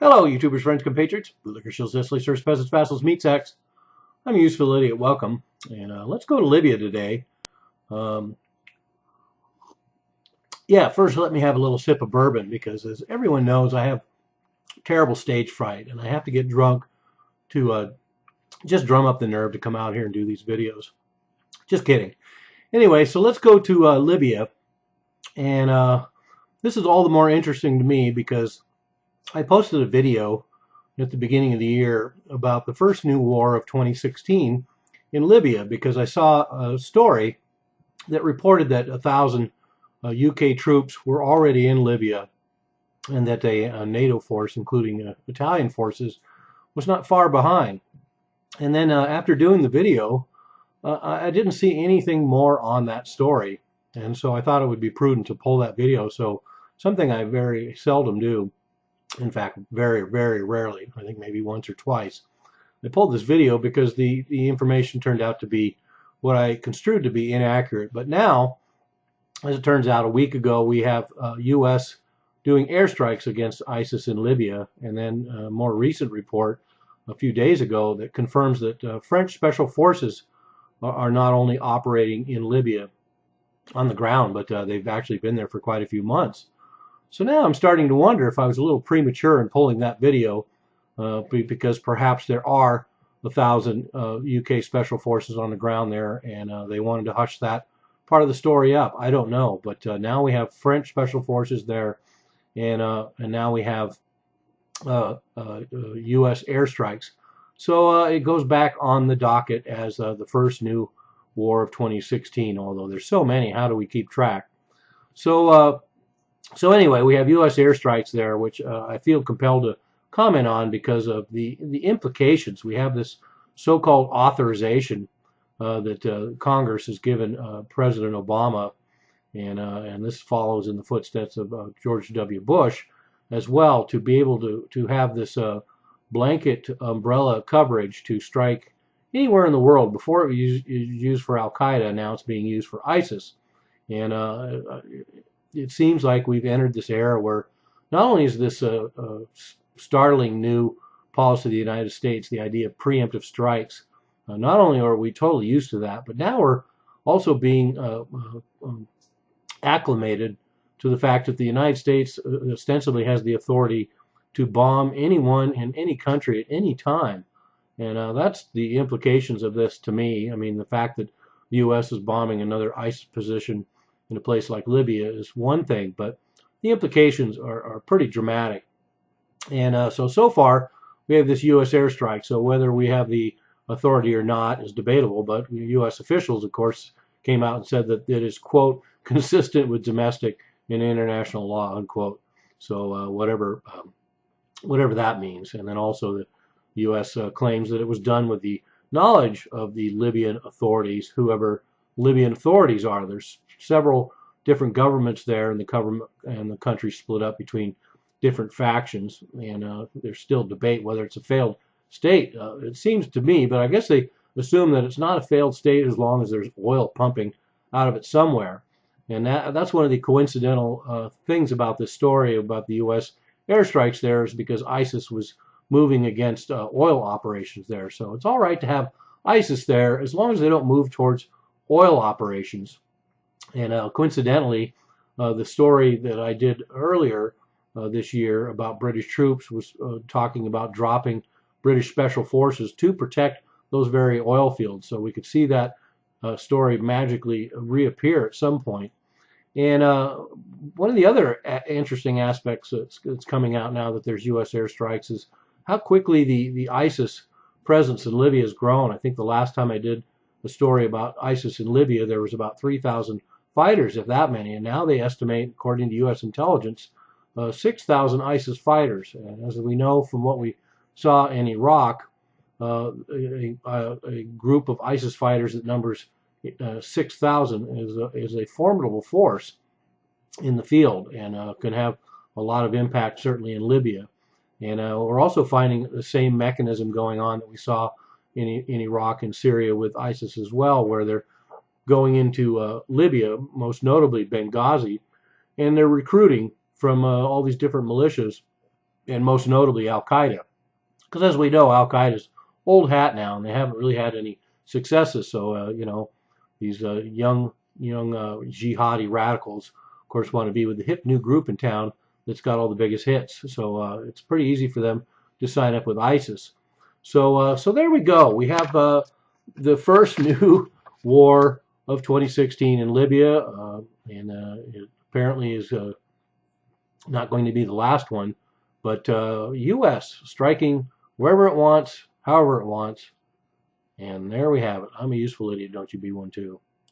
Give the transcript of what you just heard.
Hello, YouTubers, friends, compatriots, bootlickers, shills, disleys, sirs, peasants, vassals, meat sacks. I'm a useful idiot. Welcome. And let's go to Libya today. Um, first let me have a little sip of bourbon because, as everyone knows, I have terrible stage fright and I have to get drunk to just drum up the nerve to come out here and do these videos. Just kidding. Anyway, so let's go to Libya. And this is all the more interesting to me because I posted a video at the beginning of the year about the first new war of 2016 in Libya because I saw a story that reported that 1,000 UK troops were already in Libya and that a NATO force, including Italian forces, was not far behind. And then after doing the video, I didn't see anything more on that story. And so I thought it would be prudent to pull that video. So something I very seldom do. In fact, very, very rarely, I think maybe once or twice. I pulled this video because the information turned out to be what I construed to be inaccurate. But now, as it turns out, a week ago, we have U.S. doing airstrikes against ISIS in Libya, and then a more recent report a few days ago that confirms that French special forces are not only operating in Libya on the ground, but they've actually been there for quite a few months. So now I'm starting to wonder if I was a little premature in pulling that video because perhaps there are 1,000 UK special forces on the ground there and they wanted to hush that part of the story up. I don't know, but now we have French special forces there and now we have US airstrikes. So it goes back on the docket as the first new war of 2016, although there's so many, how do we keep track? So anyway, we have U.S. airstrikes there, which I feel compelled to comment on because of the implications. We have this so-called authorization that Congress has given President Obama, and this follows in the footsteps of George W. Bush as well, to be able to have this blanket umbrella coverage to strike anywhere in the world. Before it was used for Al-Qaeda, now it's being used for ISIS. And it seems like we've entered this era where not only is this a startling new policy of the United States, the idea of preemptive strikes, not only are we totally used to that, but now we're also being acclimated to the fact that the United States ostensibly has the authority to bomb anyone in any country at any time. And that's the implications of this to me. I mean, the fact that the U.S. is bombing another ISIS position in a place like Libya is one thing, but the implications are pretty dramatic. And so far, we have this U.S. airstrike. So whether we have the authority or not is debatable, but U.S. officials, of course, came out and said that it is, quote, consistent with domestic and international law, unquote. So whatever that means. And then also the U.S. Claims that it was done with the knowledge of the Libyan authorities, whoever Libyan authorities are. There's several different governments there, and the country split up between different factions, and there's still debate whether it's a failed state. It seems to me, but I guess they assume that it's not a failed state as long as there's oil pumping out of it somewhere. And that's one of the coincidental things about this story about the U.S. airstrikes there, is because ISIS was moving against oil operations there. So it's all right to have ISIS there as long as they don't move towards oil operations. And coincidentally, the story that I did earlier this year about British troops was talking about dropping British special forces to protect those very oil fields. So we could see that story magically reappear at some point. And one of the other interesting aspects that's coming out now that there's U.S. airstrikes is how quickly the ISIS presence in Libya has grown. I think the last time I did a story about ISIS in Libya, there was about 3,000 fighters, if that many, and now they estimate, according to U.S. intelligence, 6,000 ISIS fighters. And as we know from what we saw in Iraq, a group of ISIS fighters that numbers 6,000 is a formidable force in the field and can have a lot of impact, certainly in Libya. And we're also finding the same mechanism going on that we saw in Iraq and Syria with ISIS as well, where they're going into Libya, most notably Benghazi, and they're recruiting from all these different militias and most notably Al-Qaeda. Because as we know, Al-Qaeda's old hat now, and they haven't really had any successes. So, these young jihadi radicals, of course, want to be with the hip new group in town that's got all the biggest hits. So it's pretty easy for them to sign up with ISIS. So there we go. We have the first new war of 2016 in Libya, and it apparently is not going to be the last one. But U.S. striking wherever it wants, however it wants, and there we have it. I'm a useful idiot. Don't you be one too?